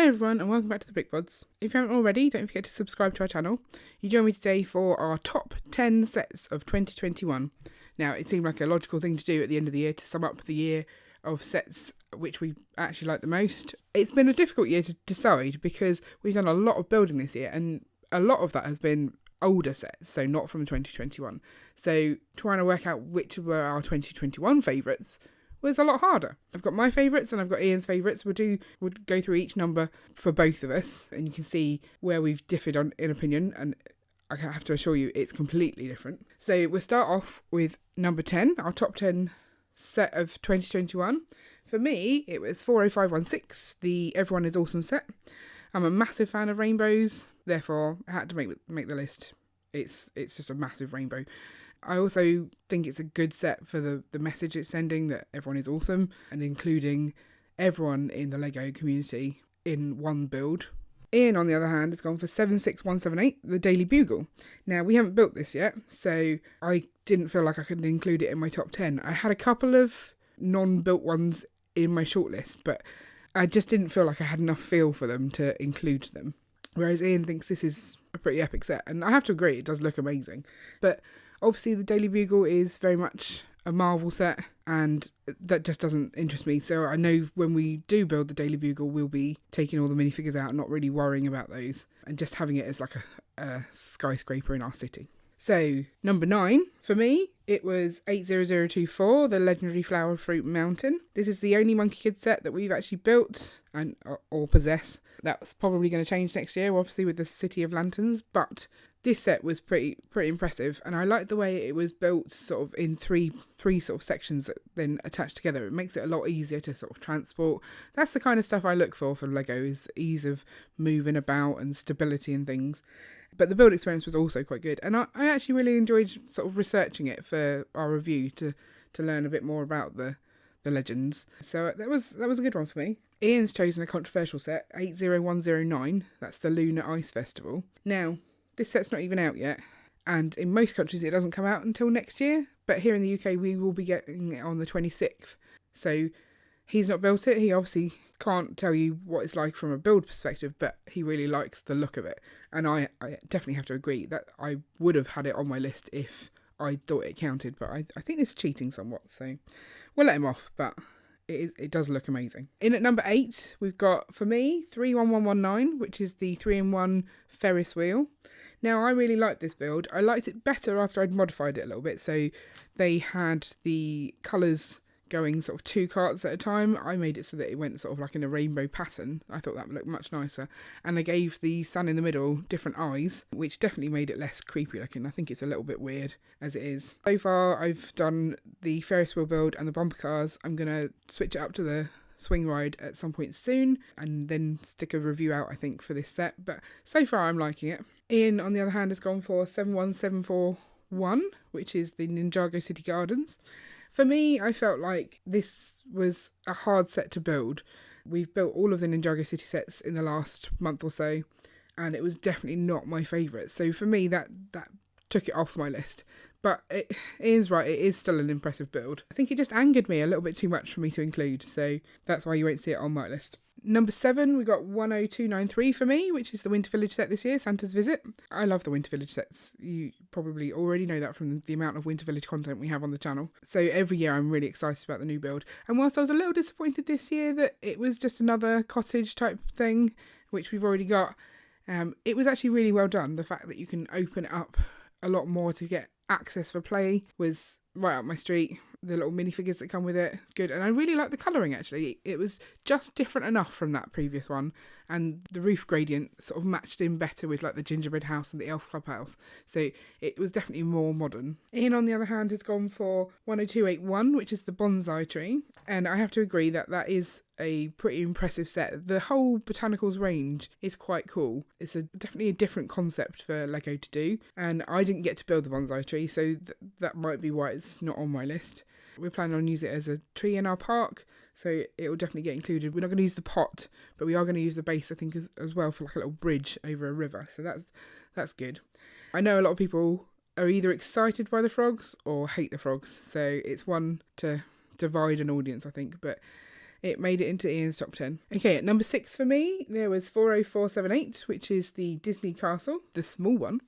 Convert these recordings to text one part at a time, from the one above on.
Hi everyone and welcome back to the Big Pods. If you haven't already, don't forget to subscribe to our channel. You join me today for our top 10 sets of 2021. Now, it seemed like a logical thing to do at the end of the year to sum up the year of sets which we actually like the most. It's been a difficult year to decide because we've done a lot of building this year and a lot of that has been older sets, so not from 2021. So trying to work out which were our 2021 favourites was a lot harder. I've got my favourites and I've got Ian's favourites. We'll go through each number for both of us and you can see where we've differed in opinion, and I have to assure you it's completely different. So we'll start off with number 10, our top 10 set of 2021. For me, it was 40516, the Everyone is Awesome set. I'm a massive fan of rainbows, therefore I had to make the list. It's just a massive rainbow. I also think it's a good set for the message it's sending, that everyone is awesome, and including everyone in the LEGO community in one build. Ian, on the other hand, has gone for 76178, the Daily Bugle. Now, we haven't built this yet, so I didn't feel like I could include it in my top 10. I had a couple of non-built ones in my shortlist, but I just didn't feel like I had enough feel for them to include them. Whereas Ian thinks this is a pretty epic set, and I have to agree, it does look amazing. But obviously the Daily Bugle is very much a Marvel set, and that just doesn't interest me. So I know when we do build the Daily Bugle, we'll be taking all the minifigures out, not really worrying about those, and just having it as like a skyscraper in our city. So number 9, for me, it was 80024, the Legendary Flower Fruit Mountain. This is the only Monkey Kid set that we've actually built and or possess. That's probably going to change next year, obviously, with the City of Lanterns, but this set was pretty impressive, and I like the way it was built sort of in three sort of sections that then attach together. It makes it a lot easier to sort of transport. That's the kind of stuff I look for from LEGO, is ease of moving about and stability and things. But the build experience was also quite good, and I actually really enjoyed sort of researching it for our review to learn a bit more about the legends. So that was a good one for me. Ian's chosen a controversial set, 80109. That's the Lunar Ice Festival. Now, this set's not even out yet, and in most countries it doesn't come out until next year, but here in the UK we will be getting it on the 26th. So he's not built it. He obviously can't tell you what it's like from a build perspective, but he really likes the look of it. And I definitely have to agree that I would have had it on my list if I thought it counted, but I think this is cheating somewhat, so we'll let him off, but it does look amazing. In at number 8, we've got, for me, 31119, which is the 3-in-1 Ferris wheel. Now, I really liked this build. I liked it better after I'd modified it a little bit, so they had the colours going sort of 2 carts at a time. I made it so that it went sort of like in a rainbow pattern. I thought that would look much nicer. And I gave the sun in the middle different eyes, which definitely made it less creepy looking. I think it's a little bit weird as it is. So far, I've done the Ferris wheel build and the bumper cars. I'm going to switch it up to the swing ride at some point soon and then stick a review out, I think, for this set. But so far, I'm liking it. Ian, on the other hand, has gone for 71741, which is the Ninjago City Gardens. For me, I felt like this was a hard set to build. We've built all of the Ninjago City sets in the last month or so, and it was definitely not my favourite. So for me, that took it off my list. But Ian's right, it is still an impressive build. I think it just angered me a little bit too much for me to include, so that's why you won't see it on my list. Number 7, we got 10293 for me, which is the Winter Village set this year, Santa's Visit. I love the Winter Village sets. You probably already know that from the amount of Winter Village content we have on the channel. So every year I'm really excited about the new build. And whilst I was a little disappointed this year that it was just another cottage type thing, which we've already got, it was actually really well done. The fact that you can open it up a lot more to get access for play was right up my street. The little minifigures that come with it, it's good. And I really like the colouring, actually. It was just different enough from that previous one. And the roof gradient sort of matched in better with like the gingerbread house and the elf clubhouse. So it was definitely more modern. Ian, on the other hand, has gone for 10281, which is the Bonsai Tree. And I have to agree that that is a pretty impressive set. The whole botanicals range is quite cool. It's definitely a different concept for LEGO to do. And I didn't get to build the Bonsai Tree, so that might be why it's not on my list. We're planning on using it as a tree in our park, so it will definitely get included. We're not going to use the pot, but we are going to use the base, I think, as well, for like a little bridge over a river. So that's good. I know a lot of people are either excited by the frogs or hate the frogs, so it's one to divide an audience, I think. But it made it into Ian's top 10. Okay, at number 6 for me, there was 40478, which is the Disney castle, the small one.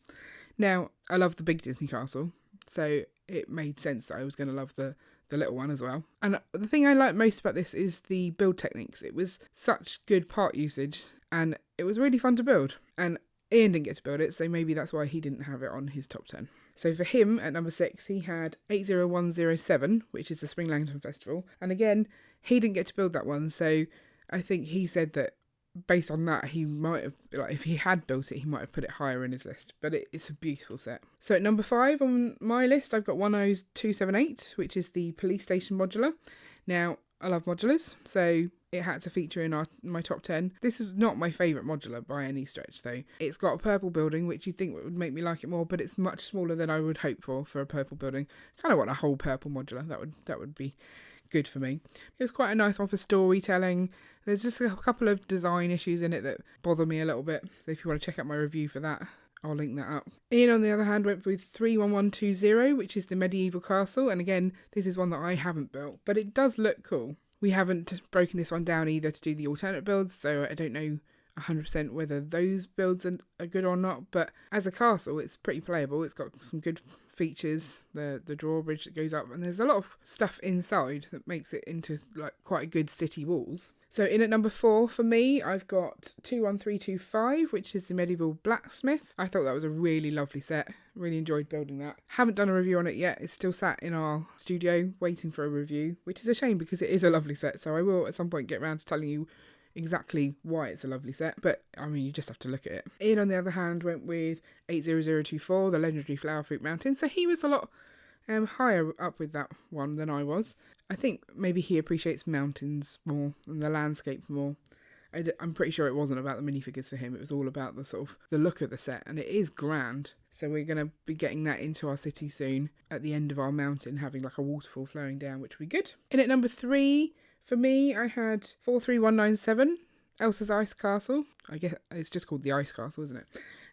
Now, I love the big Disney castle, so it made sense that I was going to love the little one as well. And the thing I like most about this is the build techniques. It was such good part usage, and it was really fun to build. And Ian didn't get to build it, so maybe that's why he didn't have it on his top 10. So for him, at number 6, he had 80107, which is the Spring Lantern Festival. And again, he didn't get to build that one, so I think he said that based on that, he might have, like, if he had built it, he might have put it higher in his list. But it's a beautiful set. So at number 5 on my list, I've got 10278, which is the police station modular. Now, I love modulars, so it had to feature in my top 10. This is not my favourite modular by any stretch, though. It's got a purple building, which you'd think would make me like it more, but it's much smaller than I would hope for a purple building. Kind of want a whole purple modular. That would be good for me. It was quite a nice one for storytelling. There's just a couple of design issues in it that bother me a little bit. So if you want to check out my review for that, I'll link that up. Ian, on the other hand, went with 31120, which is the medieval castle. And again, this is one that I haven't built, but it does look cool. We haven't broken this one down either to do the alternate builds, so I don't know 100% whether those builds are good or not. But as a castle, it's pretty playable. It's got some good features, the drawbridge that goes up, and there's a lot of stuff inside that makes it into like quite a good city walls. So in at number 4 for me, I've got 21325, which is the Medieval Blacksmith. I thought that was a really lovely set. Really enjoyed building that. Haven't done a review on it yet. It's still sat in our studio waiting for a review, which is a shame because it is a lovely set. So I will at some point get around to telling you exactly why it's a lovely set. But I mean, you just have to look at it. Ian, on the other hand, went with 80024, the Legendary Flower Fruit Mountain. So he was a lot higher up with that one than I was. I think maybe he appreciates mountains more and the landscape more. I'm pretty sure it wasn't about the minifigures for him. It was all about the sort of the look of the set, and it is grand. So we're going to be getting that into our city soon at the end of our mountain, having like a waterfall flowing down, which would be good. In at number 3 for me, I had 43197, Elsa's Ice Castle. I guess it's just called the Ice Castle, isn't it?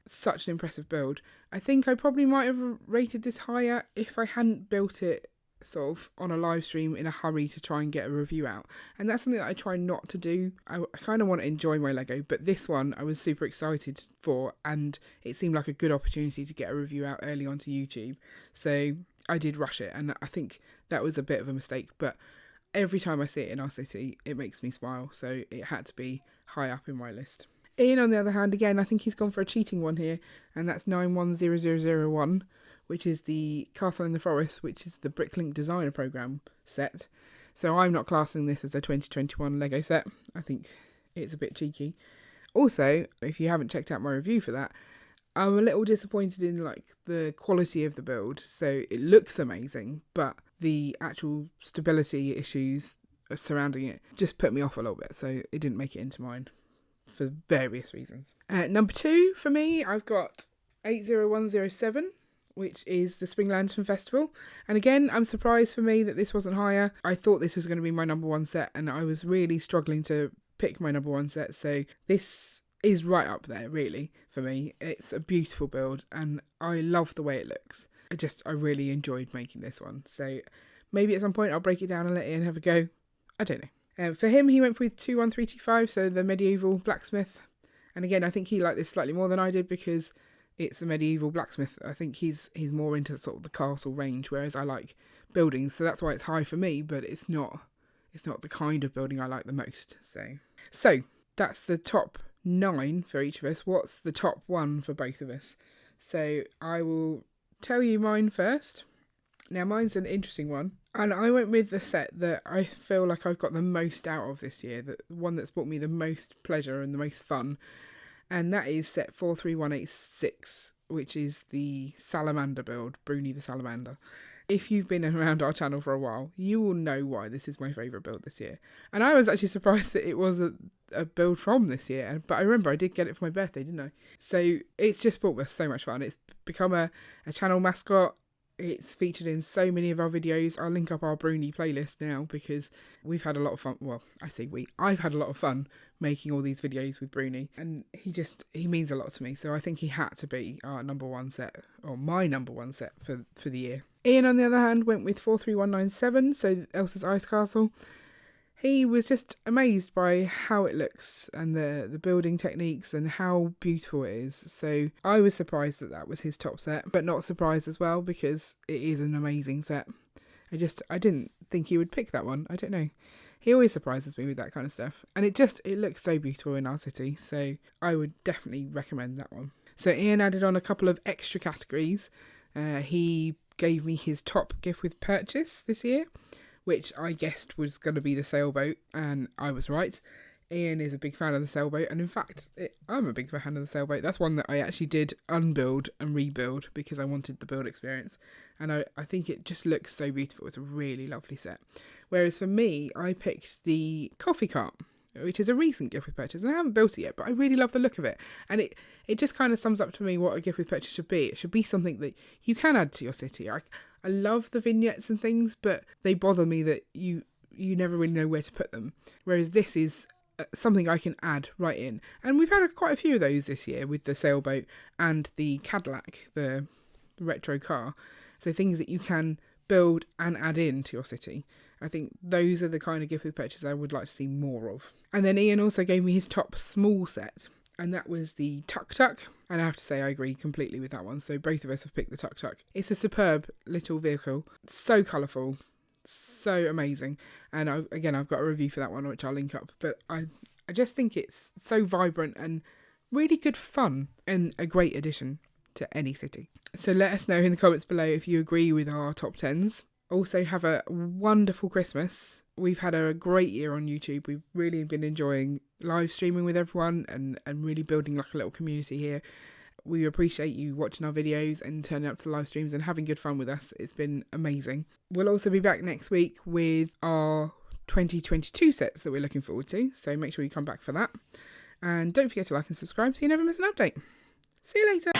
Such an impressive build. I think I probably might have rated this higher if I hadn't built it sort of on a live stream in a hurry to try and get a review out. And that's something that I try not to do. I kind of want to enjoy my Lego, but this one I was super excited for, and it seemed like a good opportunity to get a review out early onto YouTube. So I did rush it, and I think that was a bit of a mistake, but every time I see it in our city, it makes me smile. So it had to be high up in my list. Ian, on the other hand, again, I think he's gone for a cheating one here, and that's 910001, which is the Castle in the Forest, which is the Bricklink Designer Programme set. So I'm not classing this as a 2021 Lego set. I think it's a bit cheeky. Also, if you haven't checked out my review for that, I'm a little disappointed in like the quality of the build. So it looks amazing, but the actual stability issues surrounding it just put me off a little bit. So it didn't make it into mine for various reasons. Number 2 for me, I've got 80107. Which is the Spring Lantern Festival. And again, I'm surprised for me that this wasn't higher. I thought this was going to be my number 1 set, and I was really struggling to pick my number 1 set. So this is right up there, really, for me. It's a beautiful build, and I love the way it looks. I really enjoyed making this one. So maybe at some point I'll break it down and let Ian have a go. I don't know. For him, he went with 21325, so the Medieval Blacksmith. And again, I think he liked this slightly more than I did because it's the Medieval Blacksmith. I think he's more into sort of the castle range, whereas I like buildings, so that's why it's high for me, but it's not the kind of building I like the most. So that's the top 9 for each of us. What's the top 1 for both of us? So I will tell you mine first. Now mine's an interesting one, and I went with the set that I feel like I've got the most out of this year, the one that's brought me the most pleasure and the most fun. And that is set 43186, which is the Salamander build, Bruni the Salamander. If you've been around our channel for a while, you will know why this is my favourite build this year. And I was actually surprised that it was a build from this year, but I remember I did get it for my birthday, didn't I? So it's just brought us so much fun. It's become a channel mascot. It's featured in so many of our videos. I'll link up our Bruni playlist now because we've had a lot of fun. Well, I say I've had a lot of fun making all these videos with Bruni, and he means a lot to me. So I think he had to be our number 1 set, or my number 1 set for the year. Ian, on the other hand, went with 43197, so Elsa's Ice Castle. he was just amazed by how it looks and the building techniques and how beautiful it is. So I was surprised that was his top set, but not surprised as well because it is an amazing set. I didn't think he would pick that one. I don't know. He always surprises me with that kind of stuff. And it looks so beautiful in our city. So I would definitely recommend that one. So Ian added on a couple of extra categories. He gave me his top gift with purchase this year, which I guessed was going to be the sailboat. And I was right. Ian is a big fan of the sailboat, and in fact, I'm a big fan of the sailboat. That's one that I actually did unbuild and rebuild because I wanted the build experience, and I think it just looks so beautiful. It's a really lovely set. Whereas for me, I picked the coffee cart, which is a recent gift with purchase, and I haven't built it yet, but I really love the look of it, and it just kind of sums up to me what a gift with purchase should be. It should be something that you can add to your city. I love the vignettes and things, but they bother me that you never really know where to put them, whereas this is something I can add right in. And we've had quite a few of those this year with the sailboat and the Cadillac, the retro car. So things that you can build and add in to your city. I think those are the kind of gift with purchase I would like to see more of. And then Ian also gave me his top small set, and that was the Tuk-Tuk. And I have to say I agree completely with that one. So both of us have picked the Tuk-Tuk. It's a superb little vehicle, so colourful, so amazing. And I've got a review for that one which I'll link up, but I just think it's so vibrant and really good fun and a great addition to any city. So let us know in the comments below if you agree with our top 10s. Also have a wonderful Christmas. We've had a great year on YouTube. We've really been enjoying live streaming with everyone and really building like a little community here. We appreciate you watching our videos and turning up to live streams and having good fun with us. It's been amazing. We'll also be back next week with our 2022 sets that we're looking forward to. So make sure you come back for that. And don't forget to like and subscribe so you never miss an update. See you later.